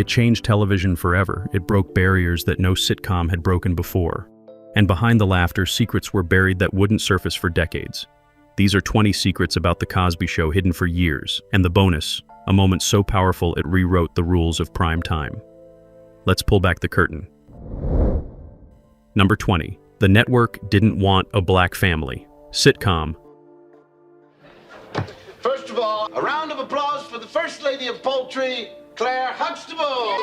It changed television forever. It broke barriers that no sitcom had broken before. And behind the laughter, secrets were buried that wouldn't surface for decades. These are 20 secrets about The Cosby Show hidden for years. And the bonus, a moment so powerful it rewrote the rules of prime time. Let's pull back the curtain. Number 20. The network didn't want a black family. Sitcom. First of all, a round of applause for the First Lady of Poultry, Claire Huxtable.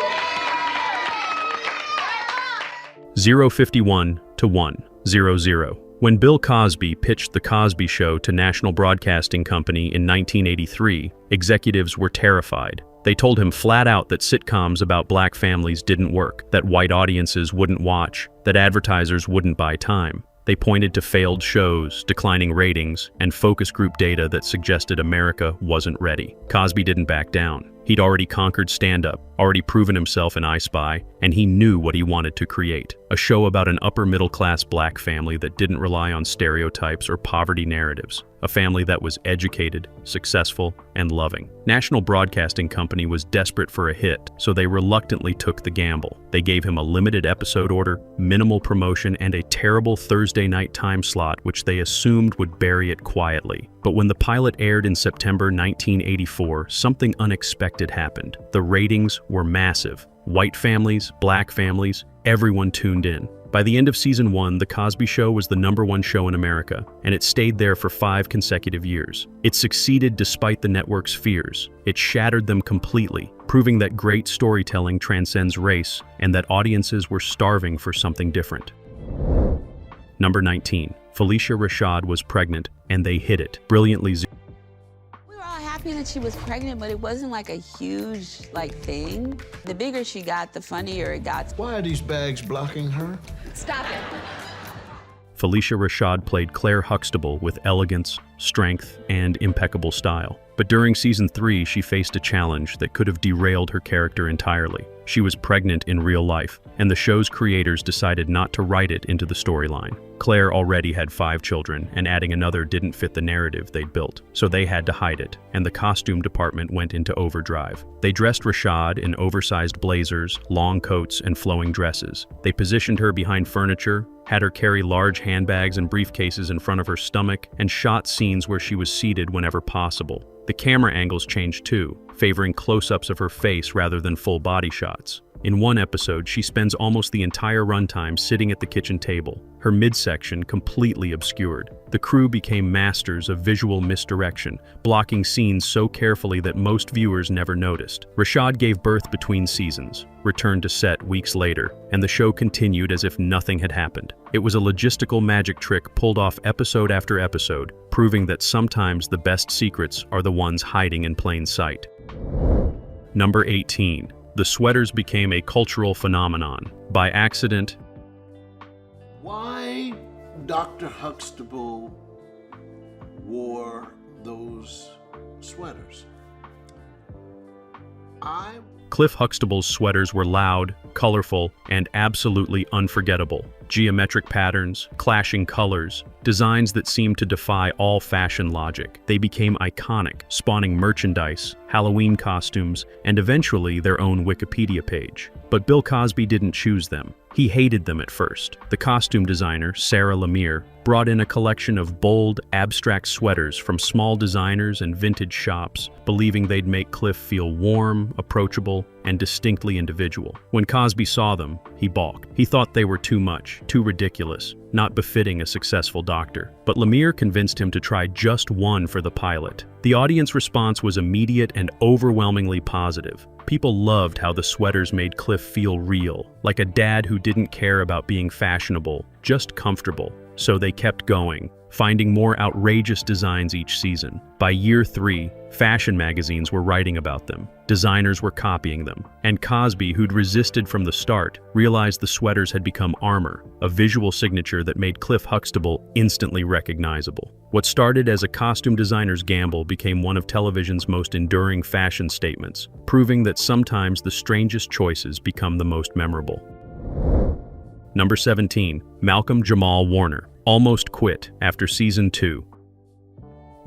051 to 100. When Bill Cosby pitched The Cosby Show to National Broadcasting Company in 1983, executives were terrified. They told him flat out that sitcoms about black families didn't work, that white audiences wouldn't watch, that advertisers wouldn't buy time. They pointed to failed shows, declining ratings, and focus group data that suggested America wasn't ready. Cosby didn't back down. He'd already conquered stand-up, already proven himself in I Spy, and he knew what he wanted to create. A show about an upper-middle-class black family that didn't rely on stereotypes or poverty narratives. A family that was educated, successful, and loving. National Broadcasting Company was desperate for a hit, so they reluctantly took the gamble. They gave him a limited episode order, minimal promotion, and a terrible Thursday night time slot which they assumed would bury it quietly. But when the pilot aired in September 1984, something unexpected happened. The ratings were massive. White families, black families, everyone tuned in. By the end of season 1, The Cosby Show was the #1 show in America, and it stayed there for 5 consecutive years. It succeeded despite the network's fears. It shattered them completely, proving that great storytelling transcends race and that audiences were starving for something different. Number 19. Felicia Rashad was pregnant, and they hid it brilliantly. We were all happy that she was pregnant, but it wasn't like a huge thing. The bigger she got, the funnier it got. Why are these bags blocking her? Stop it. Felicia Rashad played Claire Huxtable with elegance, strength, and impeccable style. But during season 3, she faced a challenge that could have derailed her character entirely. She was pregnant in real life, and the show's creators decided not to write it into the storyline. Claire already had 5 children, and adding another didn't fit the narrative they'd built, so they had to hide it, and the costume department went into overdrive. They dressed Rashad in oversized blazers, long coats, and flowing dresses. They positioned her behind furniture, had her carry large handbags and briefcases in front of her stomach, and shot scenes where she was seated whenever possible. The camera angles changed too, favoring close-ups of her face rather than full body shots. In one episode, she spends almost the entire runtime sitting at the kitchen table, her midsection completely obscured. The crew became masters of visual misdirection, blocking scenes so carefully that most viewers never noticed. Rashad gave birth between seasons, returned to set weeks later, and the show continued as if nothing had happened. It was a logistical magic trick pulled off episode after episode, proving that sometimes the best secrets are the ones hiding in plain sight. Number 18. The sweaters became a cultural phenomenon. By accident. Why Dr. Huxtable wore those sweaters? Cliff Huxtable's sweaters were loud, colorful, and absolutely unforgettable. Geometric patterns, clashing colors, designs that seemed to defy all fashion logic. They became iconic, spawning merchandise, Halloween costumes, and eventually their own Wikipedia page. But Bill Cosby didn't choose them. He hated them at first. The costume designer, Sarah Lemire, brought in a collection of bold, abstract sweaters from small designers and vintage shops, believing they'd make Cliff feel warm, approachable, and distinctly individual. When Cosby saw them, he balked. He thought they were too much, too ridiculous, not befitting a successful doctor. But Lemire convinced him to try just one for the pilot. The audience response was immediate and overwhelmingly positive. People loved how the sweaters made Cliff feel real, like a dad who didn't care about being fashionable, just comfortable. So they kept going, finding more outrageous designs each season. By year 3, fashion magazines were writing about them. Designers were copying them. And Cosby, who'd resisted from the start, realized the sweaters had become armor, a visual signature that made Cliff Huxtable instantly recognizable. What started as a costume designer's gamble became one of television's most enduring fashion statements, proving that sometimes the strangest choices become the most memorable. Number 17. Malcolm Jamal Warner almost quit after season 2.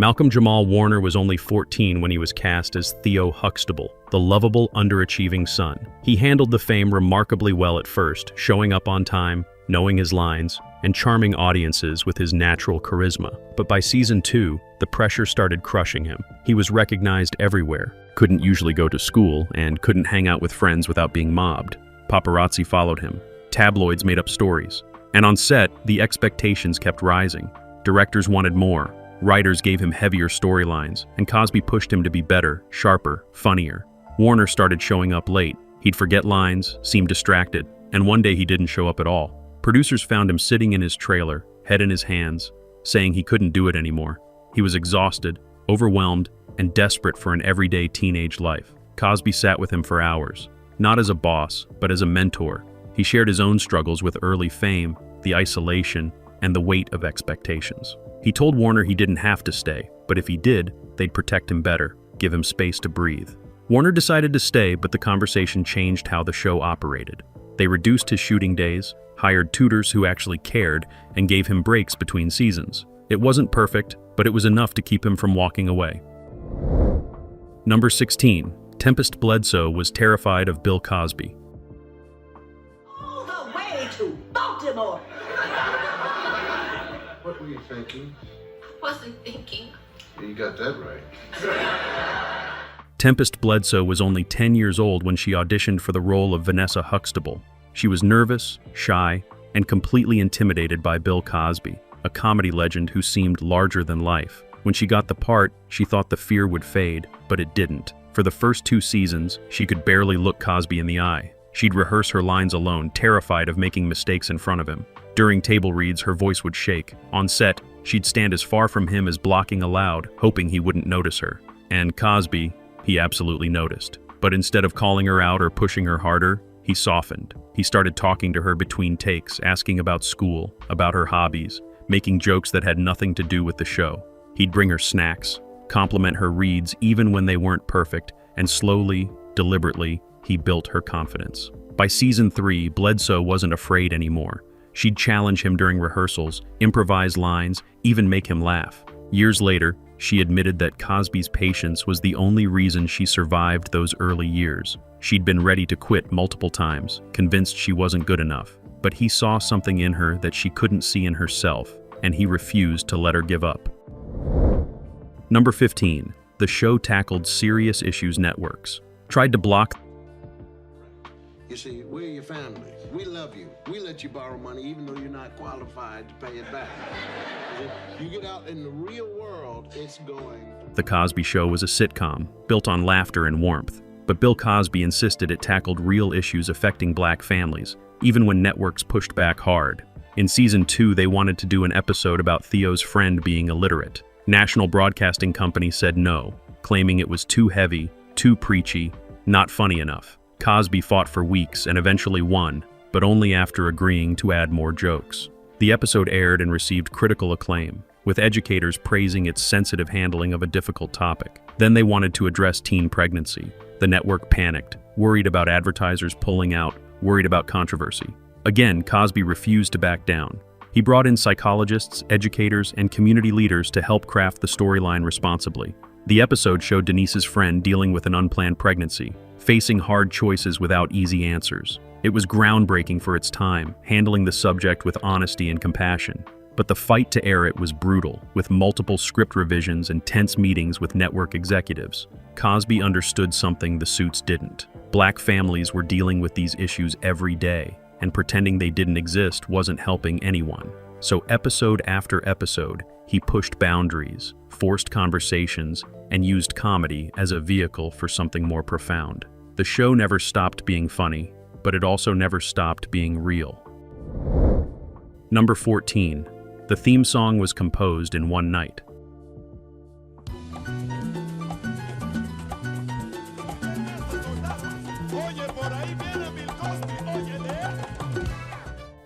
Malcolm Jamal Warner was only 14 when he was cast as Theo Huxtable, the lovable, underachieving son. He handled the fame remarkably well at first, showing up on time, knowing his lines, and charming audiences with his natural charisma. But by season 2, the pressure started crushing him. He was recognized everywhere, couldn't usually go to school, and couldn't hang out with friends without being mobbed. Paparazzi followed him. Tabloids made up stories. And on set, the expectations kept rising. Directors wanted more. Writers gave him heavier storylines, and Cosby pushed him to be better, sharper, funnier. Warner started showing up late. He'd forget lines, seem distracted, and one day he didn't show up at all. Producers found him sitting in his trailer, head in his hands, saying he couldn't do it anymore. He was exhausted, overwhelmed, and desperate for an everyday teenage life. Cosby sat with him for hours, not as a boss, but as a mentor. He shared his own struggles with early fame, the isolation, and the weight of expectations. He told Warner he didn't have to stay, but if he did, they'd protect him better, give him space to breathe. Warner decided to stay, but the conversation changed how the show operated. They reduced his shooting days, hired tutors who actually cared, and gave him breaks between seasons. It wasn't perfect, but it was enough to keep him from walking away. Number 16. Tempest Bledsoe was terrified of Bill Cosby. All the way to Baltimore. What were you thinking? I wasn't thinking. You got that right. Tempest Bledsoe was only 10 years old when she auditioned for the role of Vanessa Huxtable. She was nervous, shy, and completely intimidated by Bill Cosby, a comedy legend who seemed larger than life. When she got the part, she thought the fear would fade, but it didn't. For the first 2 seasons, she could barely look Cosby in the eye. She'd rehearse her lines alone, terrified of making mistakes in front of him. During table reads, her voice would shake. On set, she'd stand as far from him as blocking aloud, hoping he wouldn't notice her. And Cosby, he absolutely noticed. But instead of calling her out or pushing her harder, he softened. He started talking to her between takes, asking about school, about her hobbies, making jokes that had nothing to do with the show. He'd bring her snacks, compliment her reads even when they weren't perfect, and slowly, deliberately, he built her confidence. By season 3, Bledsoe wasn't afraid anymore. She'd challenge him during rehearsals, improvise lines, even make him laugh. Years later, she admitted that Cosby's patience was the only reason she survived those early years. She'd been ready to quit multiple times, convinced she wasn't good enough. But he saw something in her that she couldn't see in herself, and he refused to let her give up. Number 15. The show tackled serious issues networks. Tried to block. You see, we're your family. We love you. We let you borrow money even though you're not qualified to pay it back. You get out in the real world, it's going. The Cosby Show was a sitcom, built on laughter and warmth. But Bill Cosby insisted it tackled real issues affecting black families, even when networks pushed back hard. In season 2, they wanted to do an episode about Theo's friend being illiterate. National Broadcasting Company said no, claiming it was too heavy, too preachy, not funny enough. Cosby fought for weeks and eventually won, but only after agreeing to add more jokes. The episode aired and received critical acclaim, with educators praising its sensitive handling of a difficult topic. Then they wanted to address teen pregnancy. The network panicked, worried about advertisers pulling out, worried about controversy. Again, Cosby refused to back down. He brought in psychologists, educators, and community leaders to help craft the storyline responsibly. The episode showed Denise's friend dealing with an unplanned pregnancy, facing hard choices without easy answers. It was groundbreaking for its time, handling the subject with honesty and compassion. But the fight to air it was brutal, with multiple script revisions and tense meetings with network executives. Cosby understood something the suits didn't. Black families were dealing with these issues every day, and pretending they didn't exist wasn't helping anyone. So episode after episode, he pushed boundaries, forced conversations, and used comedy as a vehicle for something more profound. The show never stopped being funny, but it also never stopped being real. Number 14. The theme song was composed in one night.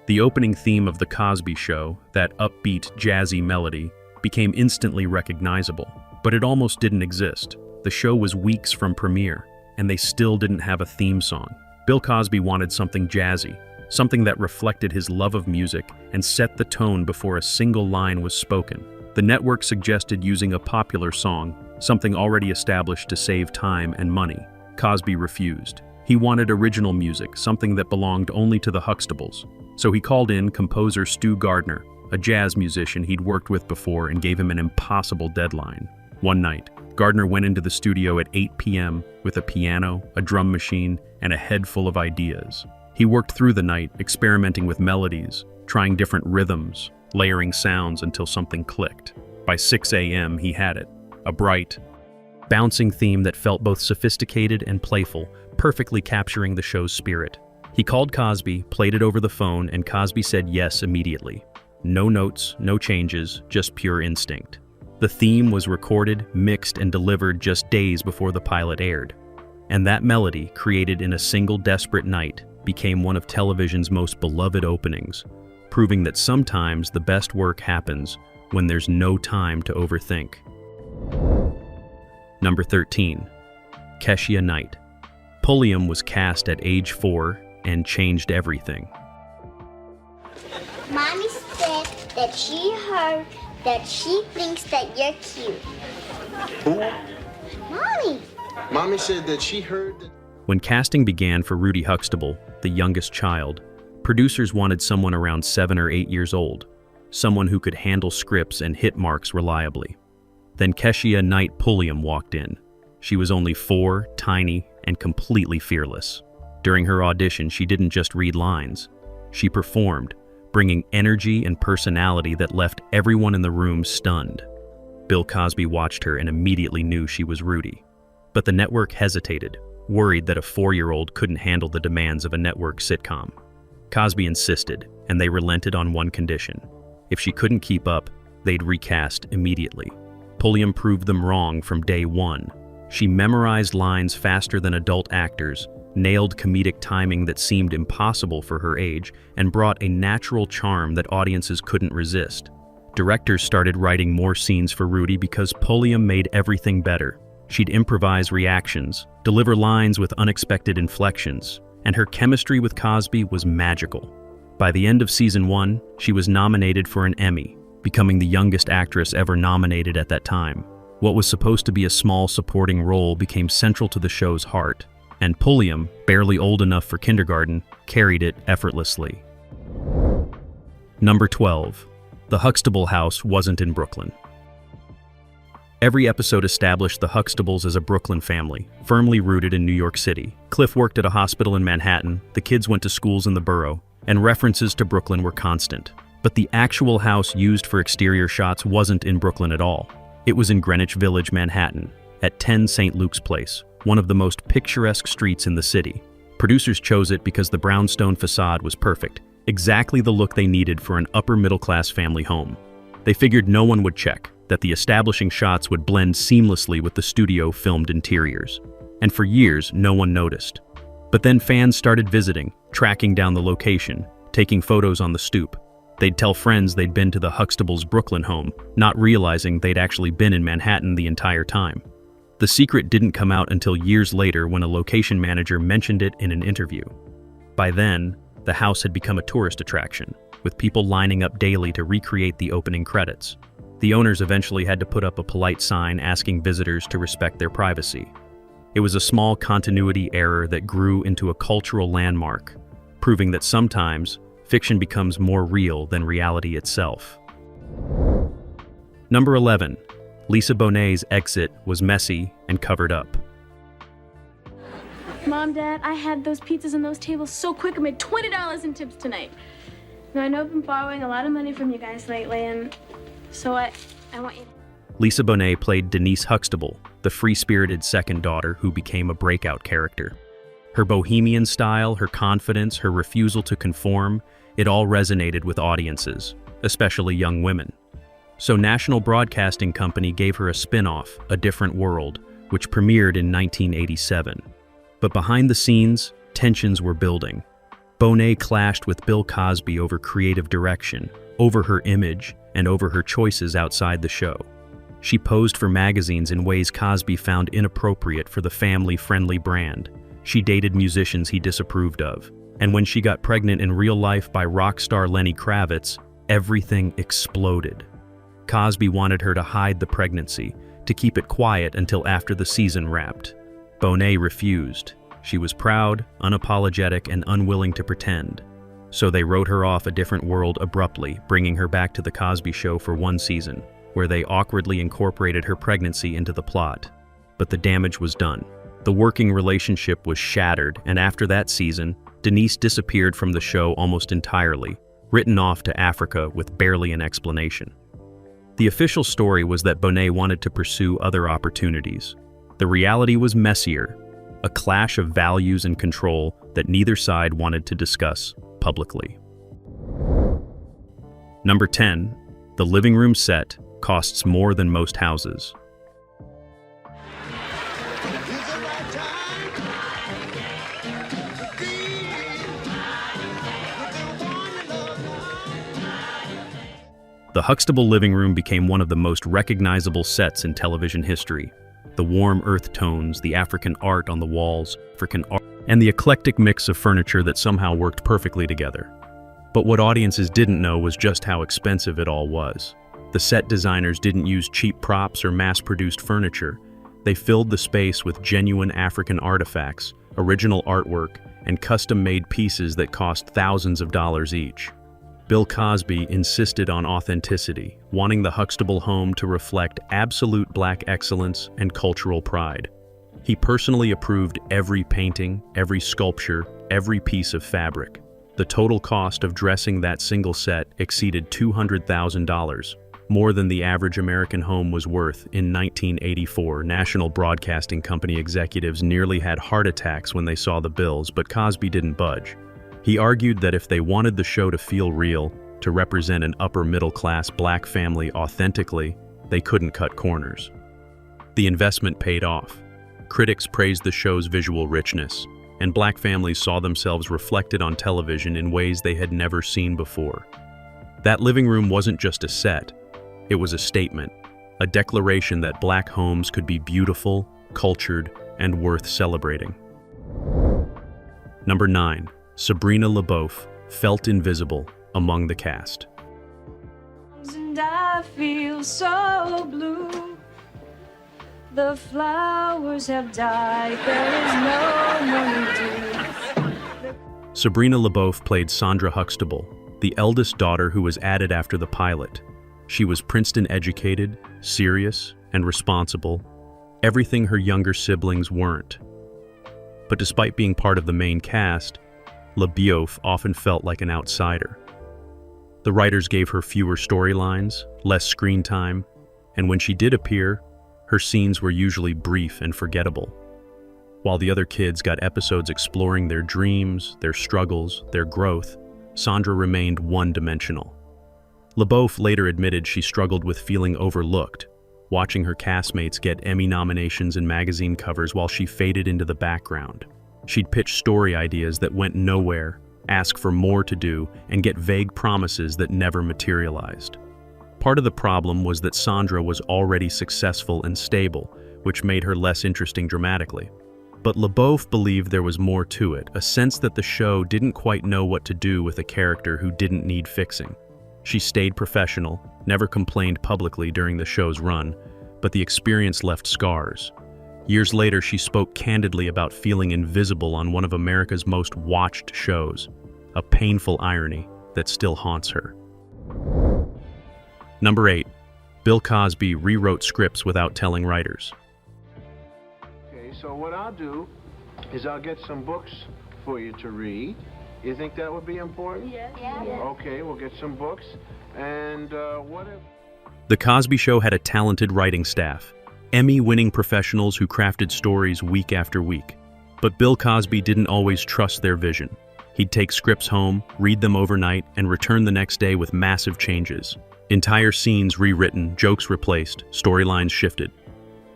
The opening theme of The Cosby Show, that upbeat, jazzy melody, became instantly recognizable, but it almost didn't exist. The show was weeks from premiere, and they still didn't have a theme song. Bill Cosby wanted something jazzy, something that reflected his love of music and set the tone before a single line was spoken. The network suggested using a popular song, something already established to save time and money. Cosby refused. He wanted original music, something that belonged only to the Huxtables. So he called in composer Stu Gardner, a jazz musician he'd worked with before, and gave him an impossible deadline. One night, Gardner went into the studio at 8 p.m. with a piano, a drum machine, and a head full of ideas. He worked through the night, experimenting with melodies, trying different rhythms, layering sounds until something clicked. By 6 a.m., he had it. A bright, bouncing theme that felt both sophisticated and playful, perfectly capturing the show's spirit. He called Cosby, played it over the phone, and Cosby said yes immediately. No notes, no changes, just pure instinct. The theme was recorded, mixed, and delivered just days before the pilot aired. And that melody, created in a single desperate night, became one of television's most beloved openings, proving that sometimes the best work happens when there's no time to overthink. Number 13. Keshia Knight. Pulliam was cast at age 4 and changed everything. Mommy said that she heard that she thinks that you're cute. Who? Mommy! Mommy said that she heard that. When casting began for Rudy Huxtable, the youngest child, producers wanted someone around 7 or 8 years old, someone who could handle scripts and hit marks reliably. Then Keshia Knight Pulliam walked in. She was only 4, tiny, and completely fearless. During her audition, she didn't just read lines. She performed, bringing energy and personality that left everyone in the room stunned. Bill Cosby watched her and immediately knew she was Rudy. But the network hesitated, worried that a 4-year-old couldn't handle the demands of a network sitcom. Cosby insisted, and they relented on one condition. If she couldn't keep up, they'd recast immediately. Pulliam proved them wrong from day one. She memorized lines faster than adult actors, nailed comedic timing that seemed impossible for her age, and brought a natural charm that audiences couldn't resist. Directors started writing more scenes for Rudy because Pulliam made everything better. She'd improvise reactions, deliver lines with unexpected inflections, and her chemistry with Cosby was magical. By the end of season 1, she was nominated for an Emmy, becoming the youngest actress ever nominated at that time. What was supposed to be a small supporting role became central to the show's heart, and Pulliam, barely old enough for kindergarten, carried it effortlessly. Number 12. The Huxtable house wasn't in Brooklyn. Every episode established the Huxtables as a Brooklyn family, firmly rooted in New York City. Cliff worked at a hospital in Manhattan, the kids went to schools in the borough, and references to Brooklyn were constant. But the actual house used for exterior shots wasn't in Brooklyn at all. It was in Greenwich Village, Manhattan, at 10 St. Luke's Place, one of the most picturesque streets in the city. Producers chose it because the brownstone facade was perfect, exactly the look they needed for an upper-middle-class family home. They figured no one would check, that the establishing shots would blend seamlessly with the studio-filmed interiors. And for years, no one noticed. But then fans started visiting, tracking down the location, taking photos on the stoop. They'd tell friends they'd been to the Huxtables' Brooklyn home, not realizing they'd actually been in Manhattan the entire time. The secret didn't come out until years later when a location manager mentioned it in an interview. By then, the house had become a tourist attraction, with people lining up daily to recreate the opening credits. The owners eventually had to put up a polite sign asking visitors to respect their privacy. It was a small continuity error that grew into a cultural landmark, proving that sometimes fiction becomes more real than reality itself. Number 11. Lisa Bonet's exit was messy and covered up. Mom, Dad, I had those pizzas and those tables so quick I made $20 in tips tonight. Now, I know I've been borrowing a lot of money from you guys lately, and so I want you. Lisa Bonet played Denise Huxtable, the free-spirited second daughter who became a breakout character. Her bohemian style, her confidence, her refusal to conform, it all resonated with audiences, especially young women. So National Broadcasting Company gave her a spin-off, A Different World, which premiered in 1987. But behind the scenes, tensions were building. Bonet clashed with Bill Cosby over creative direction, over her image, and over her choices outside the show. She posed for magazines in ways Cosby found inappropriate for the family-friendly brand. She dated musicians he disapproved of. And when she got pregnant in real life by rock star Lenny Kravitz, everything exploded. Cosby wanted her to hide the pregnancy, to keep it quiet until after the season wrapped. Bonet refused. She was proud, unapologetic, and unwilling to pretend. So they wrote her off a different world abruptly, bringing her back to The Cosby Show for one season, where they awkwardly incorporated her pregnancy into the plot. But the damage was done. The working relationship was shattered, and after that season, Denise disappeared from the show almost entirely, written off to Africa with barely an explanation. The official story was that Bonet wanted to pursue other opportunities. The reality was messier, a clash of values and control that neither side wanted to discuss publicly. Number 10. The living room set costs more than most houses. The Huxtable living room became one of the most recognizable sets in television history. The warm earth tones, the African art on the walls, and the eclectic mix of furniture that somehow worked perfectly together. But what audiences didn't know was just how expensive it all was. The set designers didn't use cheap props or mass-produced furniture. They filled the space with genuine African artifacts, original artwork, and custom-made pieces that cost thousands of dollars each. Bill Cosby insisted on authenticity, wanting the Huxtable home to reflect absolute Black excellence and cultural pride. He personally approved every painting, every sculpture, every piece of fabric. The total cost of dressing that single set exceeded $200,000, more than the average American home was worth. In 1984, National Broadcasting Company executives nearly had heart attacks when they saw the bills, but Cosby didn't budge. He argued that if they wanted the show to feel real, to represent an upper-middle-class Black family authentically, they couldn't cut corners. The investment paid off. Critics praised the show's visual richness, and Black families saw themselves reflected on television in ways they had never seen before. That living room wasn't just a set, it was a statement, a declaration that Black homes could be beautiful, cultured, and worth celebrating. Number 9. Sabrina LaBeouf felt invisible among the cast. And I feel so blue. The flowers have died. There is no more to do. Sabrina LaBeouf played Sandra Huxtable, the eldest daughter who was added after the pilot. She was Princeton-educated, serious, and responsible, everything her younger siblings weren't. But despite being part of the main cast, LaBeouf often felt like an outsider. The writers gave her fewer storylines, less screen time, and when she did appear, her scenes were usually brief and forgettable. While the other kids got episodes exploring their dreams, their struggles, their growth, Sandra remained one-dimensional. LaBeouf later admitted she struggled with feeling overlooked, watching her castmates get Emmy nominations and magazine covers while she faded into the background. She'd pitch story ideas that went nowhere, ask for more to do, and get vague promises that never materialized. Part of the problem was that Sandra was already successful and stable, which made her less interesting dramatically. But LaBeouf believed there was more to it, a sense that the show didn't quite know what to do with a character who didn't need fixing. She stayed professional, never complained publicly during the show's run, but the experience left scars. Years later, she spoke candidly about feeling invisible on one of America's most watched shows, a painful irony that still haunts her. Number 8. Bill Cosby rewrote scripts without telling writers. Okay, so what I'll do is I'll get some books for you to read. You think that would be important? Yeah. Okay, we'll get some books. And what if... The Cosby Show had a talented writing staff, Emmy-winning professionals who crafted stories week after week. But Bill Cosby didn't always trust their vision. He'd take scripts home, read them overnight, and return the next day with massive changes. Entire scenes rewritten, jokes replaced, storylines shifted.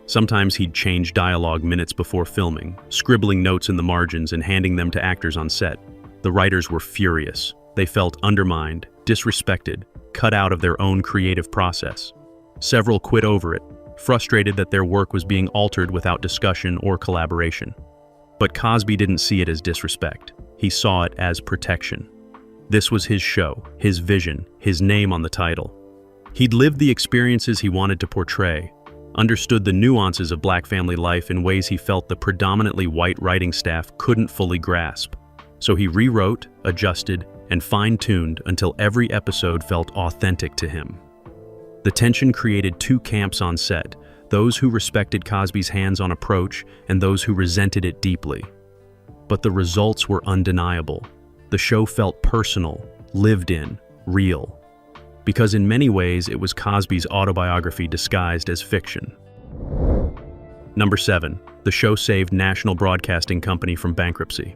Sometimes he'd change dialogue minutes before filming, scribbling notes in the margins and handing them to actors on set. The writers were furious. They felt undermined, disrespected, cut out of their own creative process. Several quit over it, frustrated that their work was being altered without discussion or collaboration. But Cosby didn't see it as disrespect. He saw it as protection. This was his show, his vision, his name on the title. He'd lived the experiences he wanted to portray, understood the nuances of Black family life in ways he felt the predominantly white writing staff couldn't fully grasp. So he rewrote, adjusted, and fine-tuned until every episode felt authentic to him. The tension created two camps on set, those who respected Cosby's hands-on approach and those who resented it deeply. But the results were undeniable. The show felt personal, lived in, real. Because in many ways it was Cosby's autobiography disguised as fiction. Number 7. The show saved National Broadcasting Company from bankruptcy.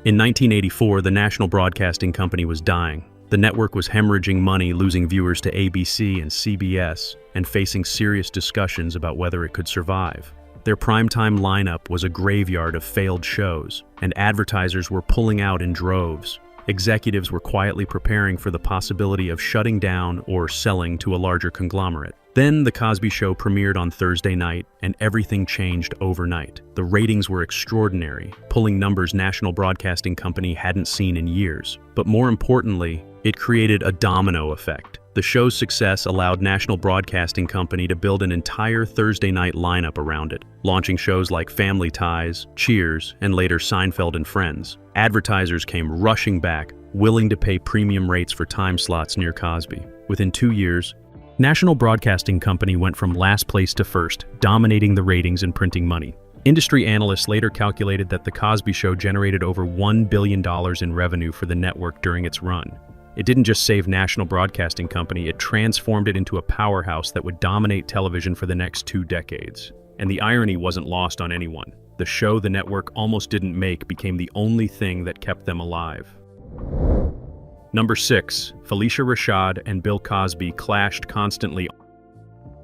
In 1984, the National Broadcasting Company was dying. The network was hemorrhaging money, losing viewers to ABC and CBS, and facing serious discussions about whether it could survive. Their primetime lineup was a graveyard of failed shows, and advertisers were pulling out in droves. Executives were quietly preparing for the possibility of shutting down or selling to a larger conglomerate. Then The Cosby Show premiered on Thursday night, and everything changed overnight. The ratings were extraordinary, pulling numbers National Broadcasting Company hadn't seen in years. But more importantly, it created a domino effect. The show's success allowed National Broadcasting Company to build an entire Thursday night lineup around it, launching shows like Family Ties, Cheers, and later Seinfeld and Friends. Advertisers came rushing back, willing to pay premium rates for time slots near Cosby. Within 2 years, National Broadcasting Company went from last place to first, dominating the ratings and printing money. Industry analysts later calculated that The Cosby Show generated over $1 billion in revenue for the network during its run. It didn't just save National Broadcasting Company, it transformed it into a powerhouse that would dominate television for the next 2 decades. And the irony wasn't lost on anyone. The show the network almost didn't make became the only thing that kept them alive. Number 6. Phylicia Rashad and Bill Cosby clashed constantly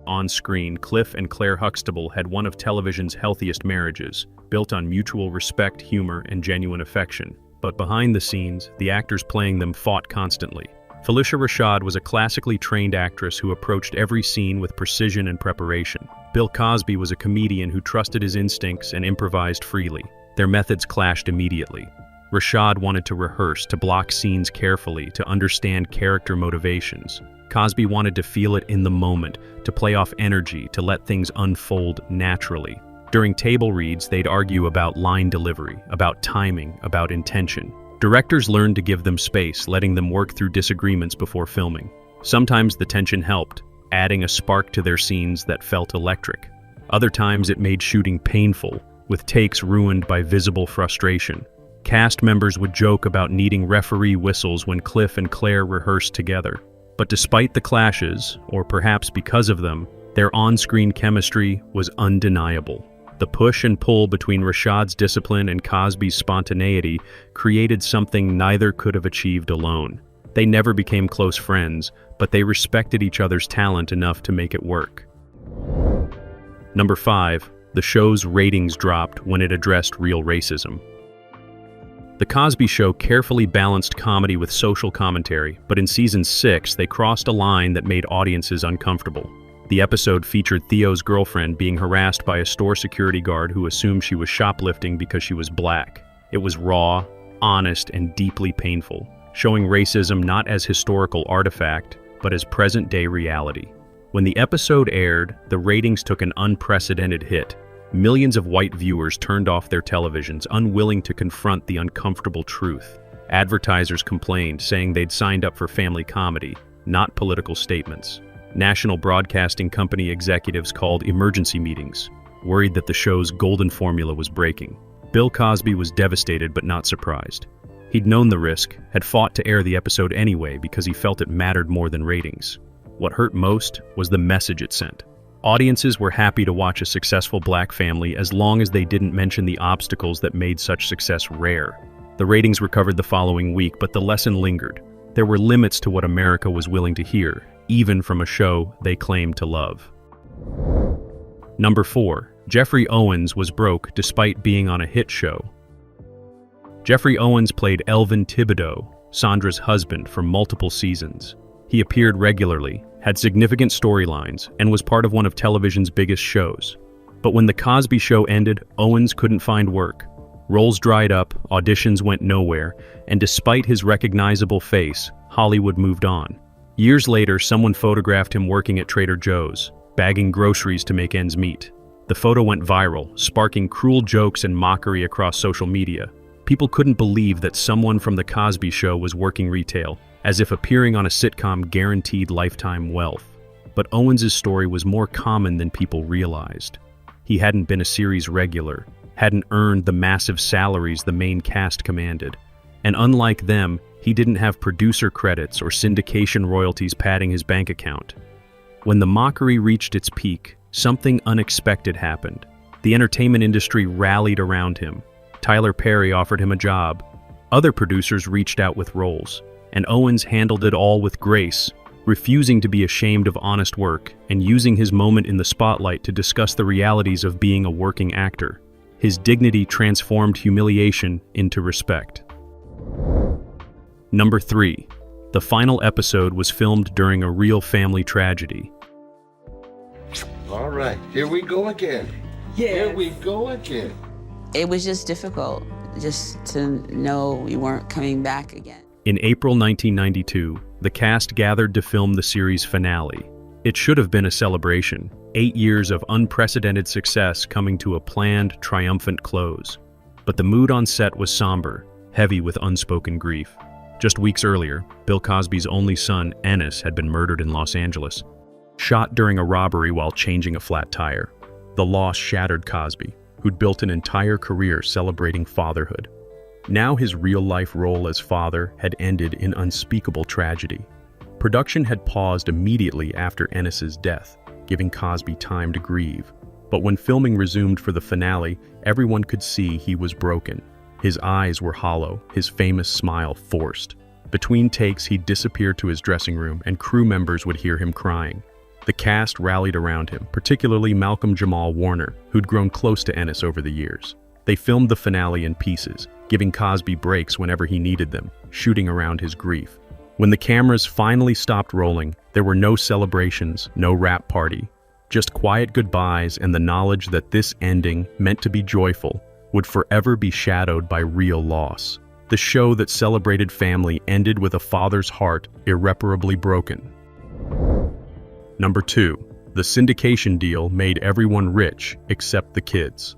on screen. Cliff and Claire Huxtable had one of television's healthiest marriages, built on mutual respect, humor, and genuine affection. But behind the scenes, the actors playing them fought constantly. Phylicia Rashad was a classically trained actress who approached every scene with precision and preparation. Bill Cosby was a comedian who trusted his instincts and improvised freely. Their methods clashed immediately. Rashad wanted to rehearse, to block scenes carefully, to understand character motivations. Cosby wanted to feel it in the moment, to play off energy, to let things unfold naturally. During table reads, they'd argue about line delivery, about timing, about intention. Directors learned to give them space, letting them work through disagreements before filming. Sometimes the tension helped, adding a spark to their scenes that felt electric. Other times it made shooting painful, with takes ruined by visible frustration. Cast members would joke about needing referee whistles when Cliff and Claire rehearsed together. But despite the clashes, or perhaps because of them, their on-screen chemistry was undeniable. The push and pull between Rashad's discipline and Cosby's spontaneity created something neither could have achieved alone. They never became close friends, but they respected each other's talent enough to make it work. Number 5. The show's ratings dropped when it addressed real racism. The Cosby Show carefully balanced comedy with social commentary, but in season 6, they crossed a line that made audiences uncomfortable. The episode featured Theo's girlfriend being harassed by a store security guard who assumed she was shoplifting because she was black. It was raw, honest, and deeply painful, showing racism not as historical artifact, but as present-day reality. When the episode aired, the ratings took an unprecedented hit. Millions of white viewers turned off their televisions, unwilling to confront the uncomfortable truth. Advertisers complained, saying they'd signed up for family comedy, not political statements. National Broadcasting Company executives called emergency meetings, worried that the show's golden formula was breaking. Bill Cosby was devastated but not surprised. He'd known the risk, had fought to air the episode anyway because he felt it mattered more than ratings. What hurt most was the message it sent. Audiences were happy to watch a successful black family as long as they didn't mention the obstacles that made such success rare. The ratings recovered the following week, but the lesson lingered. There were limits to what America was willing to hear, even from a show they claimed to love. Number 4. Jeffrey Owens was broke despite being on a hit show. Jeffrey Owens played Elvin Thibodeau, Sandra's husband, for multiple seasons. He appeared regularly, had significant storylines, and was part of one of television's biggest shows. But when The Cosby Show ended, Owens couldn't find work. Roles dried up, auditions went nowhere, and despite his recognizable face, Hollywood moved on. Years later, someone photographed him working at Trader Joe's, bagging groceries to make ends meet. The photo went viral, sparking cruel jokes and mockery across social media. People couldn't believe that someone from The Cosby Show was working retail, as if appearing on a sitcom guaranteed lifetime wealth. But Owens' story was more common than people realized. He hadn't been a series regular, hadn't earned the massive salaries the main cast commanded. And unlike them, he didn't have producer credits or syndication royalties padding his bank account. When the mockery reached its peak, something unexpected happened. The entertainment industry rallied around him. Tyler Perry offered him a job. Other producers reached out with roles, and Owens handled it all with grace, refusing to be ashamed of honest work and using his moment in the spotlight to discuss the realities of being a working actor. His dignity transformed humiliation into respect. Number 3. The final episode was filmed during a real family tragedy. All right, here we go again. Here we go again. It was just difficult just to know we weren't coming back again. In April 1992, the cast gathered to film the series finale. It should have been a celebration, 8 years of unprecedented success coming to a planned, triumphant close. But the mood on set was somber, heavy with unspoken grief. Just weeks earlier, Bill Cosby's only son, Ennis, had been murdered in Los Angeles, shot during a robbery while changing a flat tire. The loss shattered Cosby, who'd built an entire career celebrating fatherhood. Now his real-life role as father had ended in unspeakable tragedy. Production had paused immediately after Ennis's death, giving Cosby time to grieve. But when filming resumed for the finale, everyone could see he was broken. His eyes were hollow, his famous smile forced. Between takes, he'd disappear to his dressing room, and crew members would hear him crying. The cast rallied around him, particularly Malcolm Jamal Warner, who'd grown close to Ennis over the years. They filmed the finale in pieces, giving Cosby breaks whenever he needed them, shooting around his grief. When the cameras finally stopped rolling, there were no celebrations, no wrap party, just quiet goodbyes and the knowledge that this ending, meant to be joyful, would forever be shadowed by real loss. The show that celebrated family ended with a father's heart irreparably broken. Number 2. The syndication deal made everyone rich except the kids.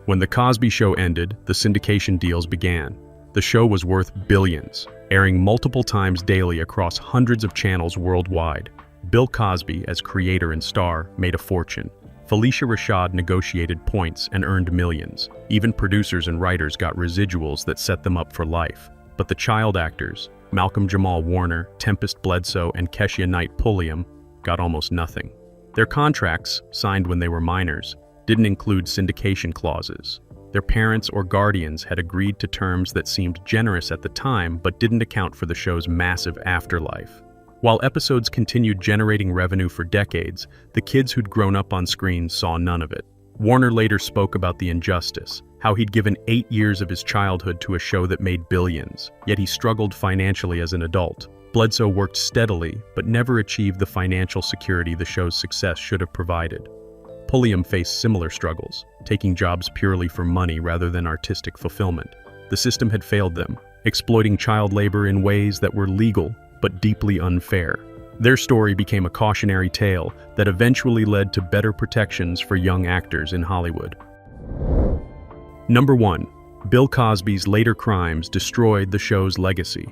When The Cosby Show ended, the syndication deals began. The show was worth billions, airing multiple times daily across hundreds of channels worldwide. Bill Cosby, as creator and star, made a fortune. Felicia Rashad negotiated points and earned millions. Even producers and writers got residuals that set them up for life. But the child actors, Malcolm Jamal Warner, Tempest Bledsoe, and Keshia Knight Pulliam, got almost nothing. Their contracts, signed when they were minors, didn't include syndication clauses. Their parents or guardians had agreed to terms that seemed generous at the time but didn't account for the show's massive afterlife. While episodes continued generating revenue for decades, the kids who'd grown up on screen saw none of it. Warner later spoke about the injustice, how he'd given 8 years of his childhood to a show that made billions, yet he struggled financially as an adult. Bledsoe worked steadily, but never achieved the financial security the show's success should have provided. Pulliam faced similar struggles, taking jobs purely for money rather than artistic fulfillment. The system had failed them, exploiting child labor in ways that were legal but deeply unfair. Their story became a cautionary tale that eventually led to better protections for young actors in Hollywood. Number 1. Bill Cosby's later crimes destroyed the show's legacy.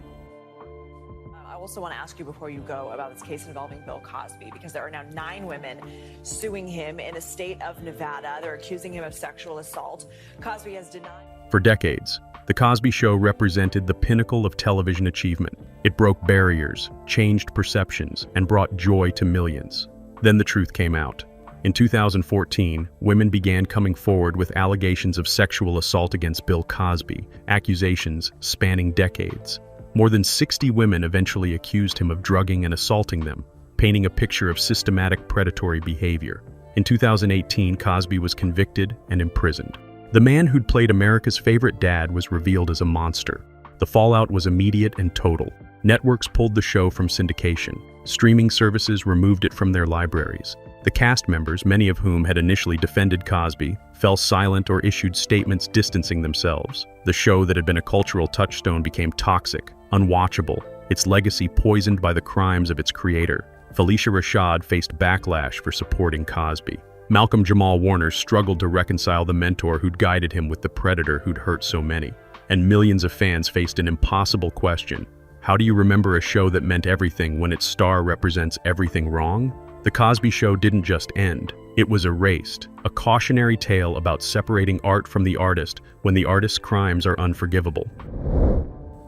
I also want to ask you before you go about this case involving Bill Cosby, because there are now 9 women suing him in the state of Nevada. They're accusing him of sexual assault. Cosby has denied. For decades, The Cosby Show represented the pinnacle of television achievement. It broke barriers, changed perceptions, and brought joy to millions. Then the truth came out. In 2014, women began coming forward with allegations of sexual assault against Bill Cosby, accusations spanning decades. More than 60 women eventually accused him of drugging and assaulting them, painting a picture of systematic predatory behavior. In 2018, Cosby was convicted and imprisoned. The man who'd played America's favorite dad was revealed as a monster. The fallout was immediate and total. Networks pulled the show from syndication. Streaming services removed it from their libraries. The cast members, many of whom had initially defended Cosby, fell silent or issued statements distancing themselves. The show that had been a cultural touchstone became toxic, unwatchable, its legacy poisoned by the crimes of its creator. Phylicia Rashad faced backlash for supporting Cosby. Malcolm Jamal Warner struggled to reconcile the mentor who'd guided him with the predator who'd hurt so many. And millions of fans faced an impossible question. How do you remember a show that meant everything when its star represents everything wrong? The Cosby Show didn't just end. It was erased, a cautionary tale about separating art from the artist when the artist's crimes are unforgivable.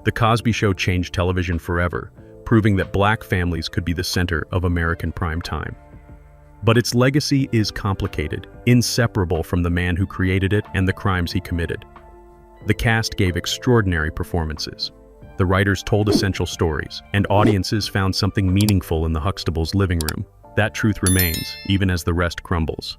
The Cosby Show changed television forever, proving that black families could be the center of American prime time. But its legacy is complicated, inseparable from the man who created it and the crimes he committed. The cast gave extraordinary performances. The writers told essential stories, and audiences found something meaningful in the Huxtables' living room. That truth remains, even as the rest crumbles.